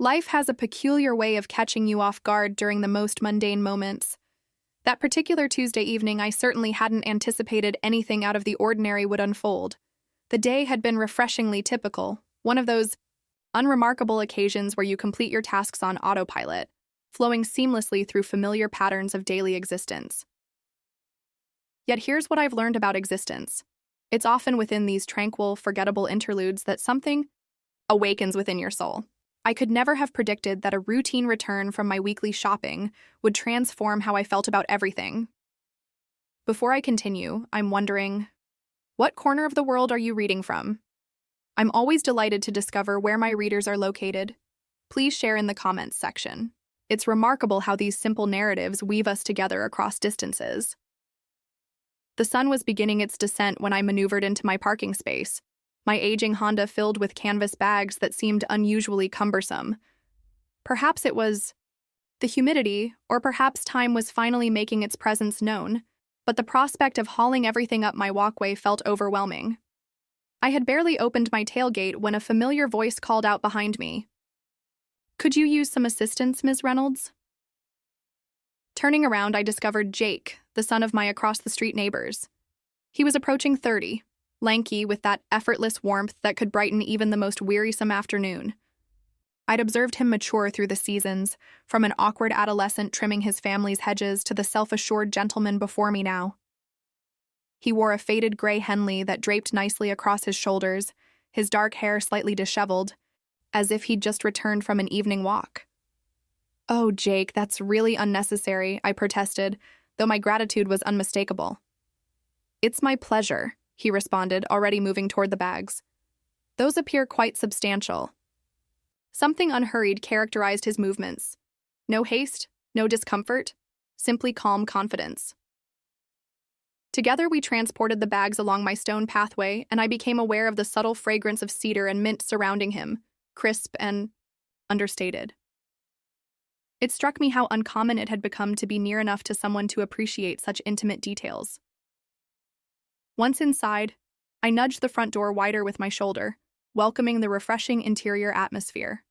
Life has a peculiar way of catching you off guard during the most mundane moments. That particular Tuesday evening, I certainly hadn't anticipated anything out of the ordinary would unfold. The day had been refreshingly typical, one of those unremarkable occasions where you complete your tasks on autopilot, flowing seamlessly through familiar patterns of daily existence. Yet here's what I've learned about existence. It's often within these tranquil, forgettable interludes that something awakens within your soul. I could never have predicted that a routine return from my weekly shopping would transform how I felt about everything. Before I continue, I'm wondering, what corner of the world are you reading from? I'm always delighted to discover where my readers are located. Please share in the comments section. It's remarkable how these simple narratives weave us together across distances. The sun was beginning its descent when I maneuvered into my parking space, my aging Honda filled with canvas bags that seemed unusually cumbersome. Perhaps it was the humidity, or perhaps time was finally making its presence known, but the prospect of hauling everything up my walkway felt overwhelming. I had barely opened my tailgate when a familiar voice called out behind me. "Could you use some assistance, Ms. Reynolds?" Turning around, I discovered Jake, the son of my across-the-street neighbors. He was approaching 30, lanky with that effortless warmth that could brighten even the most wearisome afternoon. I'd observed him mature through the seasons, from an awkward adolescent trimming his family's hedges to the self-assured gentleman before me now. He wore a faded gray Henley that draped nicely across his shoulders, his dark hair slightly disheveled, as if he'd just returned from an evening walk. "Oh, Jake, that's really unnecessary," I protested, though my gratitude was unmistakable. "It's my pleasure," he responded, already moving toward the bags. "Those appear quite substantial." Something unhurried characterized his movements. No haste, no discomfort, simply calm confidence. Together we transported the bags along my stone pathway, and I became aware of the subtle fragrance of cedar and mint surrounding him, crisp and understated. It struck me how uncommon it had become to be near enough to someone to appreciate such intimate details. Once inside, I nudged the front door wider with my shoulder, welcoming the refreshing interior atmosphere.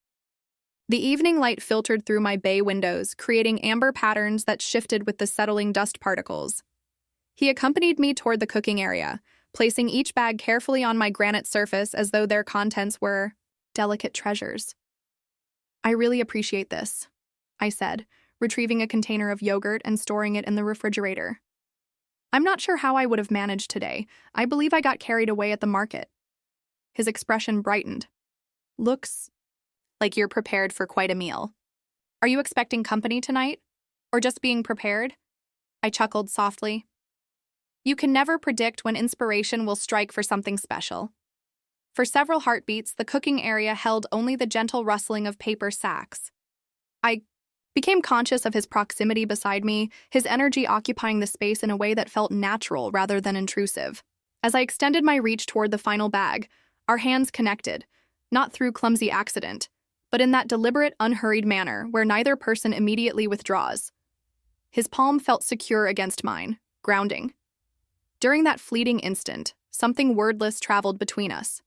The evening light filtered through my bay windows, creating amber patterns that shifted with the settling dust particles. He accompanied me toward the cooking area, placing each bag carefully on my granite surface as though their contents were delicate treasures. "I really appreciate this," I said, retrieving a container of yogurt and storing it in the refrigerator. "I'm not sure how I would have managed today. I believe I got carried away at the market." His expression brightened. "Looks like you're prepared for quite a meal. Are you expecting company tonight? Or just being prepared?" I chuckled softly. You can never predict when inspiration will strike for something special. For several heartbeats, the cooking area held only the gentle rustling of paper sacks. I became conscious of his proximity beside me, his energy occupying the space in a way that felt natural rather than intrusive. As I extended my reach toward the final bag, our hands connected, not through clumsy accident, but in that deliberate, unhurried manner where neither person immediately withdraws. His palm felt secure against mine, grounding. During that fleeting instant, something wordless traveled between us.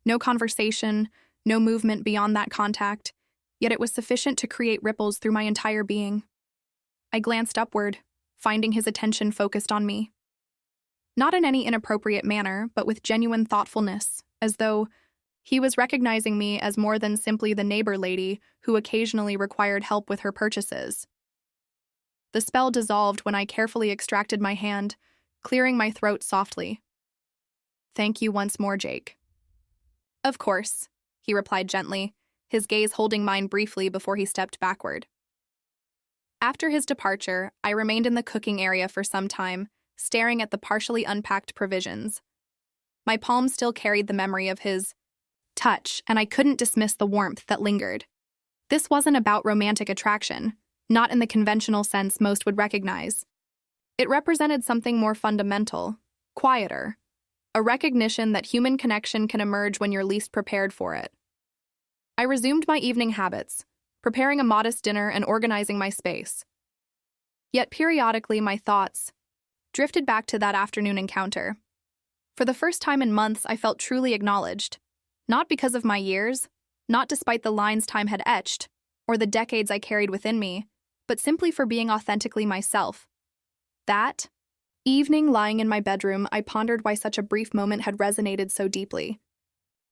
No conversation, no movement beyond that contact, yet it was sufficient to create ripples through my entire being. I glanced upward, finding his attention focused on me. Not in any inappropriate manner, but with genuine thoughtfulness, as though he was recognizing me as more than simply the neighbor lady who occasionally required help with her purchases. The spell dissolved when I carefully extracted my hand, clearing my throat softly. "Thank you once more, Jake." "Of course," he replied gently, his gaze holding mine briefly before he stepped backward. After his departure, I remained in the cooking area for some time, staring at the partially unpacked provisions. My palm still carried the memory of his touch, and I couldn't dismiss the warmth that lingered. This wasn't about romantic attraction, not in the conventional sense most would recognize. It represented something more fundamental, quieter, a recognition that human connection can emerge when you're least prepared for it. I resumed my evening habits, preparing a modest dinner and organizing my space. Yet periodically my thoughts drifted back to that afternoon encounter. For the first time in months, I felt truly acknowledged, not because of my years, not despite the lines time had etched, or the decades I carried within me, but simply for being authentically myself. That evening, lying in my bedroom, I pondered why such a brief moment had resonated so deeply.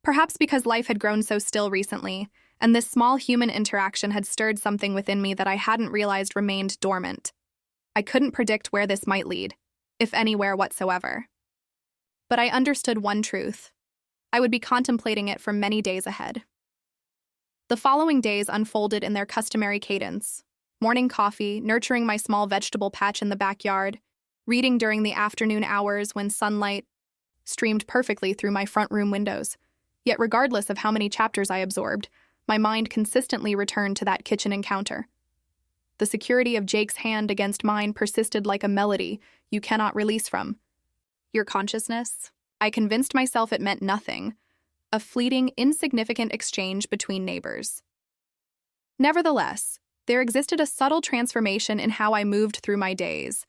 Perhaps because life had grown so still recently, and this small human interaction had stirred something within me that I hadn't realized remained dormant. I couldn't predict where this might lead, if anywhere whatsoever. But I understood one truth. I would be contemplating it for many days ahead. The following days unfolded in their customary cadence: morning coffee, nurturing my small vegetable patch in the backyard, reading during the afternoon hours when sunlight streamed perfectly through my front room windows. Yet regardless of how many chapters I absorbed, my mind consistently returned to that kitchen encounter. The security of Jake's hand against mine persisted like a melody you cannot release from. Your consciousness? I convinced myself it meant nothing, a fleeting, insignificant exchange between neighbors. Nevertheless, there existed a subtle transformation in how I moved through my days,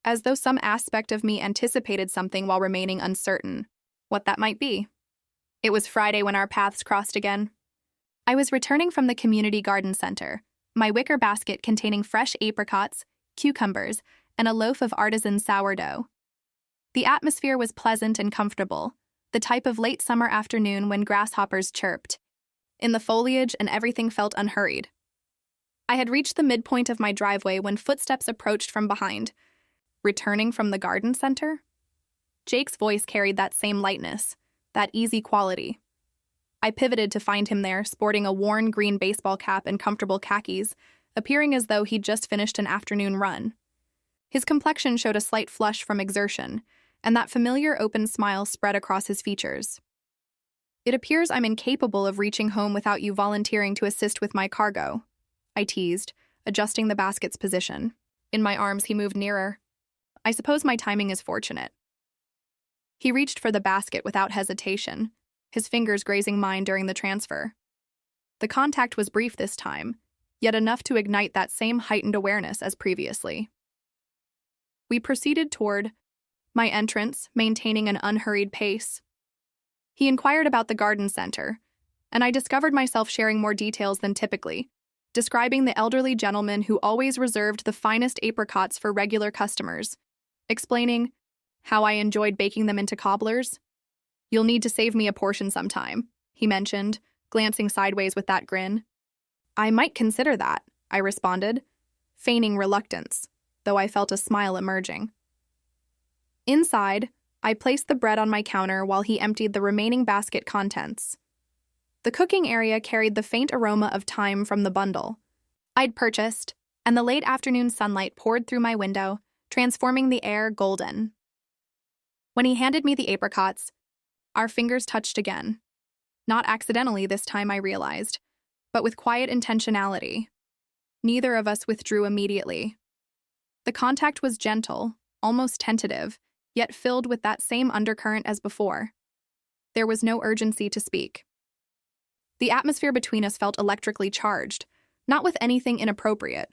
as though some aspect of me anticipated something while remaining uncertain. What that might be. It was Friday when our paths crossed again. I was returning from the community garden center, my wicker basket containing fresh apricots, cucumbers, and a loaf of artisan sourdough. The atmosphere was pleasant and comfortable, the type of late summer afternoon when grasshoppers chirped in the foliage and everything felt unhurried. I had reached the midpoint of my driveway when footsteps approached from behind. Returning from the garden center? Jake's voice carried that same lightness, that easy quality. I pivoted to find him there, sporting a worn green baseball cap and comfortable khakis, appearing as though he'd just finished an afternoon run. His complexion showed a slight flush from exertion, and that familiar open smile spread across his features. "It appears I'm incapable of reaching home without you volunteering to assist with my cargo," I teased, adjusting the basket's position. In my arms, he moved nearer. "I suppose my timing is fortunate." He reached for the basket without hesitation, his fingers grazing mine during the transfer. The contact was brief this time, yet enough to ignite that same heightened awareness as previously. We proceeded toward my entrance, maintaining an unhurried pace. He inquired about the garden center, and I discovered myself sharing more details than typically, describing the elderly gentleman who always reserved the finest apricots for regular customers, explaining how I enjoyed baking them into cobblers. "You'll need to save me a portion sometime," he mentioned, glancing sideways with that grin. "I might consider that," I responded, feigning reluctance, though I felt a smile emerging. Inside, I placed the bread on my counter while he emptied the remaining basket contents. The cooking area carried the faint aroma of thyme from the bundle I'd purchased, and the late afternoon sunlight poured through my window, transforming the air golden. When he handed me the apricots, our fingers touched again. Not accidentally this time, I realized, but with quiet intentionality. Neither of us withdrew immediately. The contact was gentle, almost tentative, yet filled with that same undercurrent as before. There was no urgency to speak. The atmosphere between us felt electrically charged, not with anything inappropriate,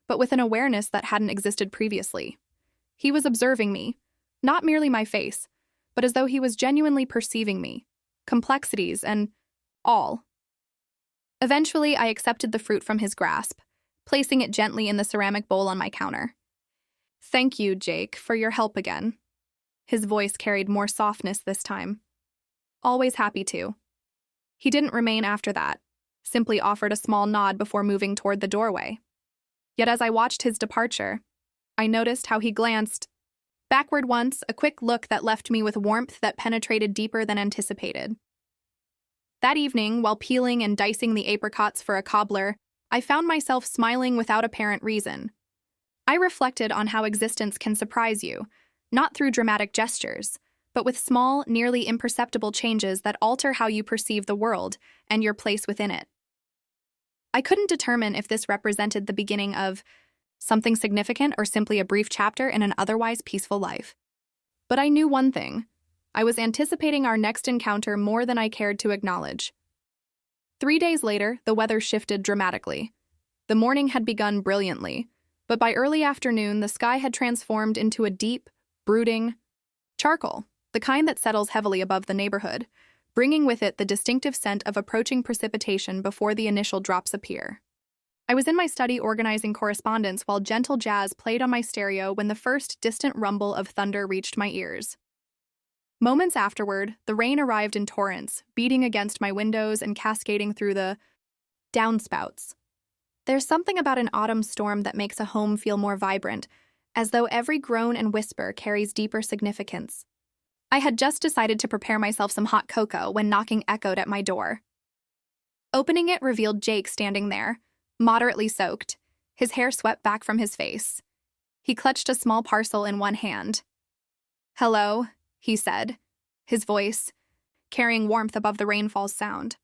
but with an awareness that hadn't existed previously. He was observing me, not merely my face, but as though he was genuinely perceiving me, complexities, and all. Eventually, I accepted the fruit from his grasp, placing it gently in the ceramic bowl on my counter. "Thank you, Jake, for your help again." His voice carried more softness this time. "Always happy to." He didn't remain after that, simply offered a small nod before moving toward the doorway. Yet as I watched his departure, I noticed how he glanced backward once, a quick look that left me with warmth that penetrated deeper than anticipated. That evening, while peeling and dicing the apricots for a cobbler, I found myself smiling without apparent reason. I reflected on how existence can surprise you, not through dramatic gestures, but with small, nearly imperceptible changes that alter how you perceive the world and your place within it. I couldn't determine if this represented the beginning of something significant or simply a brief chapter in an otherwise peaceful life. But I knew one thing. I was anticipating our next encounter more than I cared to acknowledge. 3 days later, the weather shifted dramatically. The morning had begun brilliantly, but by early afternoon, the sky had transformed into a deep, brooding charcoal, the kind that settles heavily above the neighborhood, bringing with it the distinctive scent of approaching precipitation before the initial drops appear. I was in my study organizing correspondence while gentle jazz played on my stereo when the first distant rumble of thunder reached my ears. Moments afterward, the rain arrived in torrents, beating against my windows and cascading through the downspouts. There's something about an autumn storm that makes a home feel more vibrant, as though every groan and whisper carries deeper significance. I had just decided to prepare myself some hot cocoa when knocking echoed at my door. Opening it revealed Jake standing there, moderately soaked, his hair swept back from his face. He clutched a small parcel in one hand. "Hello," he said, his voice carrying warmth above the rainfall's sound.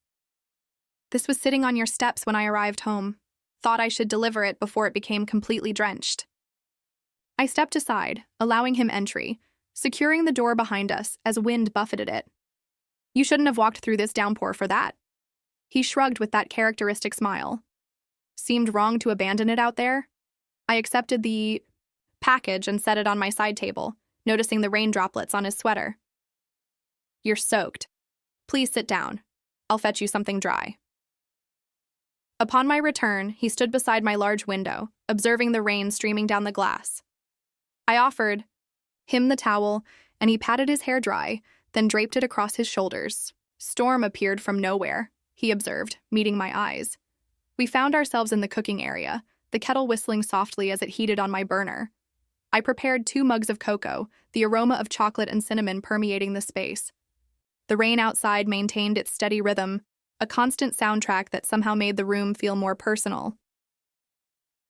"This was sitting on your steps when I arrived home. Thought I should deliver it before it became completely drenched." I stepped aside, allowing him entry, securing the door behind us as wind buffeted it. "You shouldn't have walked through this downpour for that." He shrugged with that characteristic smile. "Seemed wrong to abandon it out there?" I accepted the package and set it on my side table, noticing the rain droplets on his sweater. "You're soaked. Please sit down. I'll fetch you something dry." Upon my return, he stood beside my large window, observing the rain streaming down the glass. I offered him the towel, and he patted his hair dry, then draped it across his shoulders. "Storm appeared from nowhere," he observed, meeting my eyes. We found ourselves in the cooking area, the kettle whistling softly as it heated on my burner. I prepared 2 mugs of cocoa, the aroma of chocolate and cinnamon permeating the space. The rain outside maintained its steady rhythm, a constant soundtrack that somehow made the room feel more personal.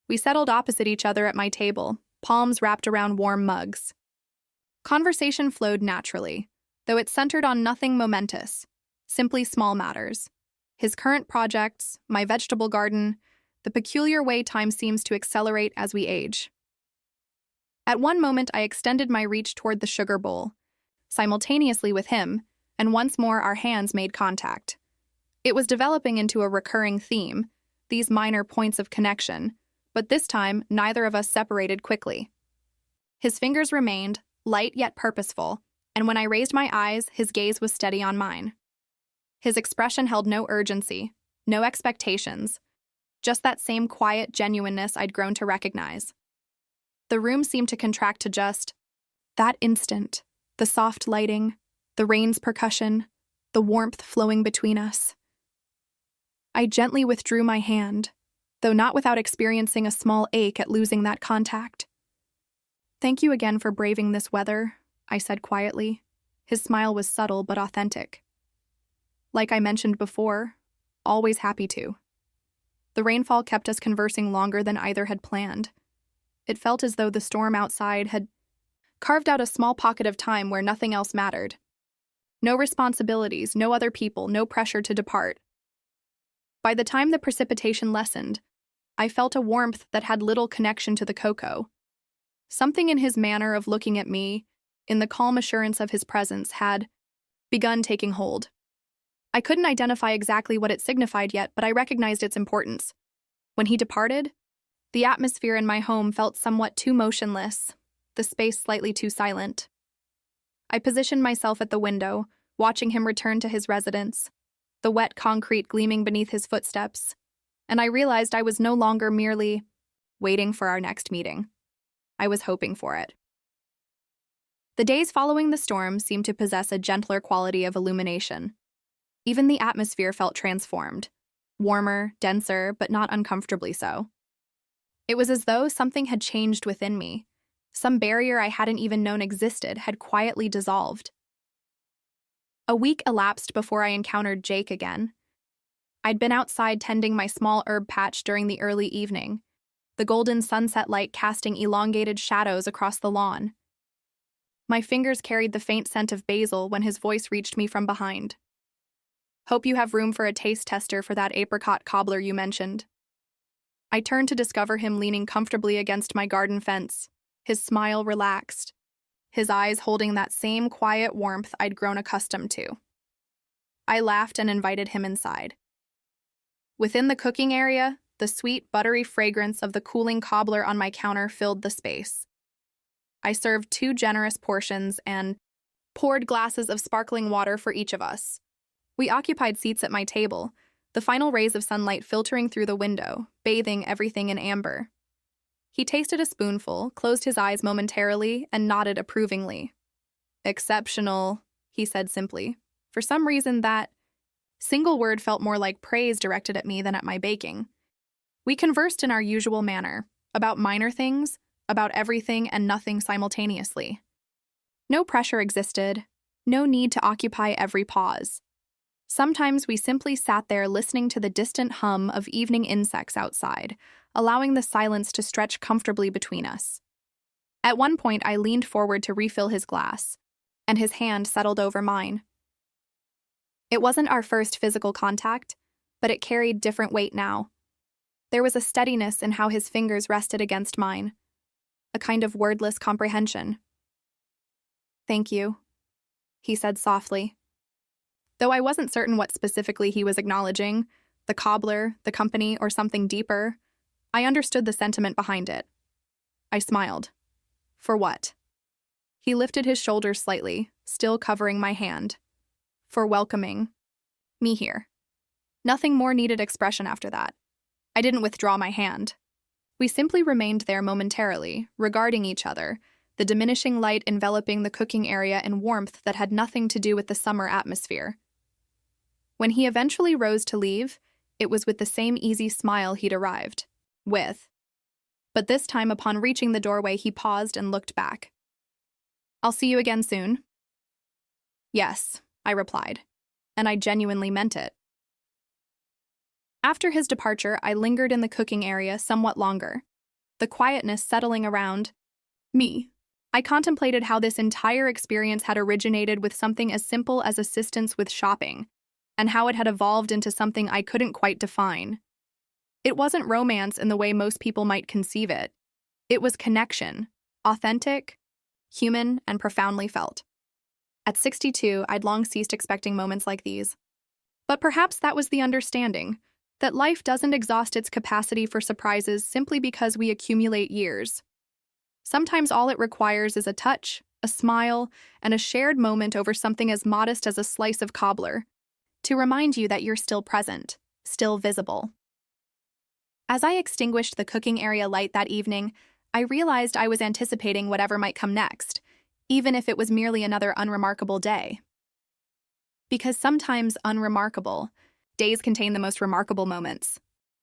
We settled opposite each other at my table, palms wrapped around warm mugs. Conversation flowed naturally, though it centered on nothing momentous, simply small matters. His current projects, my vegetable garden, the peculiar way time seems to accelerate as we age. At one moment, I extended my reach toward the sugar bowl, simultaneously with him, and once more our hands made contact. It was developing into a recurring theme, these minor points of connection, but this time neither of us separated quickly. His fingers remained, light yet purposeful, and when I raised my eyes, his gaze was steady on mine. His expression held no urgency, no expectations, just that same quiet genuineness I'd grown to recognize. The room seemed to contract to just that instant, the soft lighting, the rain's percussion, the warmth flowing between us. I gently withdrew my hand, though not without experiencing a small ache at losing that contact. "Thank you again for braving this weather," I said quietly. His smile was subtle but authentic. Like I mentioned before, always happy to. The rainfall kept us conversing longer than either had planned. It felt as though the storm outside had carved out a small pocket of time where nothing else mattered. No responsibilities, no other people, no pressure to depart. By the time the precipitation lessened, I felt a warmth that had little connection to the cocoa. Something in his manner of looking at me, in the calm assurance of his presence, had begun taking hold. I couldn't identify exactly what it signified yet, but I recognized its importance. When he departed, the atmosphere in my home felt somewhat too motionless, the space slightly too silent. I positioned myself at the window, watching him return to his residence, the wet concrete gleaming beneath his footsteps, and I realized I was no longer merely waiting for our next meeting. I was hoping for it. The days following the storm seemed to possess a gentler quality of illumination. Even the atmosphere felt transformed, warmer, denser, but not uncomfortably so. It was as though something had changed within me. Some barrier I hadn't even known existed had quietly dissolved. A week elapsed before I encountered Jake again. I'd been outside tending my small herb patch during the early evening, the golden sunset light casting elongated shadows across the lawn. My fingers carried the faint scent of basil when his voice reached me from behind. "Hope you have room for a taste tester for that apricot cobbler you mentioned." I turned to discover him leaning comfortably against my garden fence, his smile relaxed, his eyes holding that same quiet warmth I'd grown accustomed to. I laughed and invited him inside. Within the cooking area, the sweet, buttery fragrance of the cooling cobbler on my counter filled the space. I served 2 generous portions and poured glasses of sparkling water for each of us, We occupied seats at my table, the final rays of sunlight filtering through the window, bathing everything in amber. He tasted a spoonful, closed his eyes momentarily, and nodded approvingly. "Exceptional," he said simply. For some reason, that single word felt more like praise directed at me than at my baking. We conversed in our usual manner, about minor things, about everything and nothing simultaneously. No pressure existed, no need to occupy every pause. Sometimes we simply sat there listening to the distant hum of evening insects outside, allowing the silence to stretch comfortably between us. At one point, I leaned forward to refill his glass, and his hand settled over mine. It wasn't our first physical contact, but it carried different weight now. There was a steadiness in how his fingers rested against mine, a kind of wordless comprehension. "Thank you," he said softly. Though I wasn't certain what specifically he was acknowledging, the cobbler, the company, or something deeper, I understood the sentiment behind it. I smiled. For what? He lifted his shoulders slightly, still covering my hand. For welcoming me here. Nothing more needed expression after that. I didn't withdraw my hand. We simply remained there momentarily, regarding each other, the diminishing light enveloping the cooking area in warmth that had nothing to do with the summer atmosphere. When he eventually rose to leave, it was with the same easy smile he'd arrived with. But this time, upon reaching the doorway, he paused and looked back. "I'll see you again soon." "Yes," I replied, and I genuinely meant it. After his departure, I lingered in the cooking area somewhat longer, the quietness settling around me. I contemplated how this entire experience had originated with something as simple as assistance with shopping, and how it had evolved into something I couldn't quite define. It wasn't romance in the way most people might conceive it. It was connection, authentic, human, and profoundly felt. At 62, I'd long ceased expecting moments like these. But perhaps that was the understanding, that life doesn't exhaust its capacity for surprises simply because we accumulate years. Sometimes all it requires is a touch, a smile, and a shared moment over something as modest as a slice of cobbler, to remind you that you're still present, still visible. As I extinguished the cooking area light that evening, I realized I was anticipating whatever might come next, even if it was merely another unremarkable day. Because sometimes unremarkable days contain the most remarkable moments.